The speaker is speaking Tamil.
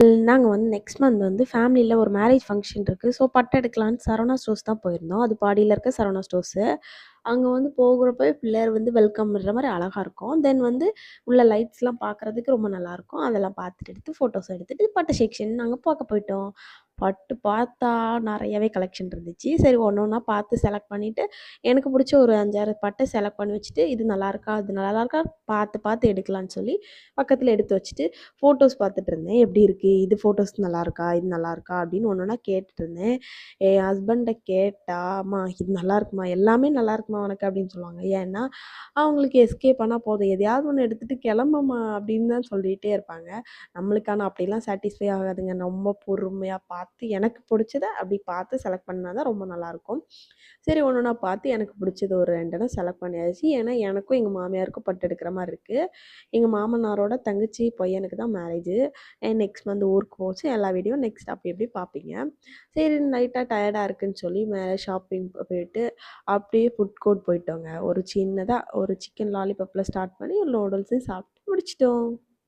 நாங்க வந்து நெக்ஸ்ட் மந்த் வந்து ஃபேமிலில ஒரு மேரேஜ் ஃபங்ஷன் இருக்கு. ஸோ பட்டு எடுக்கலான்னு சரவணா ஸ்டோர்ஸ் தான் போயிருந்தோம். அது பாடியில இருக்க சரவணா ஸ்டோர்ஸு. அங்க வந்து போகுறப்ப பிள்ளையார் வந்து வெல்கம் பண்ற மாரி அழகா இருக்கும். தென் வந்து உள்ள லைட்ஸ்லாம் பார்க்கறதுக்கு ரொம்ப நல்லாயிருக்கும். அதெல்லாம் பார்த்துட்டு எடுத்து ஃபோட்டோஸ் எடுத்துட்டு பட்டு செக்ஷன் நாங்க பார்க்க போயிட்டோம். பட்டு பார்த்தா நெறையாவே கலெக்ஷன் இருந்துச்சு. சரி ஒண்ணு ஒண்ணா பார்த்து செலக்ட் பண்ணிட்டு, எனக்கு புடிச்ச ஒரு 5, 6 பட்ட செலக்ட் பண்ணி வச்சுட்டு, இது நல்லாயிருக்கா? அது நல்லாயிருக்கா? பார்த்து பார்த்து எடுக்கலான்னு சொல்லி பக்கத்துல எடுத்து வச்சுட்டு ஃபோட்டோஸ் பார்த்துட்டு இருந்தேன். எப்படி இருக்கு? இது ஃபோட்டோஸ் நல்லாயிருக்கா? இது நல்லாயிருக்கா? அப்படின்னு ஒண்ணு ஒண்ணா கேட்டுட்டு இருந்தேன். என் ஹஸ்பண்ட்ட கேட்டா, "அம்மா இது நல்லாயிருக்குமா? எல்லாமே நல்லாயிருக்குமா உனக்கு?" அப்படின்னு சொல்லுவாங்க. ஏன்னா, அவங்களுக்கு எஸ்கேப் ஆனா போதும். எதையாவது ஒண்ணு எடுத்துட்டு கிளம்புமா அப்படின்னு தான் சொல்லிட்டே இருப்பாங்க. நம்மளுக்கு ஆனா அப்படிலாம் சாட்டிஸ்ஃபை ஆகாதுங்க. ரொம்ப பொறுமையா பார்த்து, எனக்கு புடிச்சத அப்படி பார்த்து செலக்ட் பண்ணா தான் ரொம்ப நல்லாயிருக்கும். சரி ஒண்ணு ஒண்ணா பார்த்து எனக்கு பிடிச்சது ஒரு 2 இடம் செலக்ட் பண்ணியாச்சு. ஏன்னா, எனக்கும் எங்க மாமியாருக்கும் பட்டு எடுக்கிற மாரி இருக்கு. எங்க மாமனாரோட தங்கச்சி பையனுக்கு தான் மேரேஜு. நெக்ஸ்ட் மந்த் ஊருக்கு போச்சு. எல்லா வீடியோ நெக்ஸ்ட் அப்படி இப்படி பார்ப்பீங்க. சரி லைட்டா டயர்டா இருக்குன்னு சொல்லி மேலே ஷாப்பிங் போயிட்டு, அப்படியே ஃபுட் கோர்ட் போயிட்டோங்க. ஒரு சின்னதா ஒரு சிக்கன் லாலிபாப்ல ஸ்டார்ட் பண்ணி ஒரு நூடுல்ஸையும் சாப்பிட்டு முடிச்சுட்டோம்.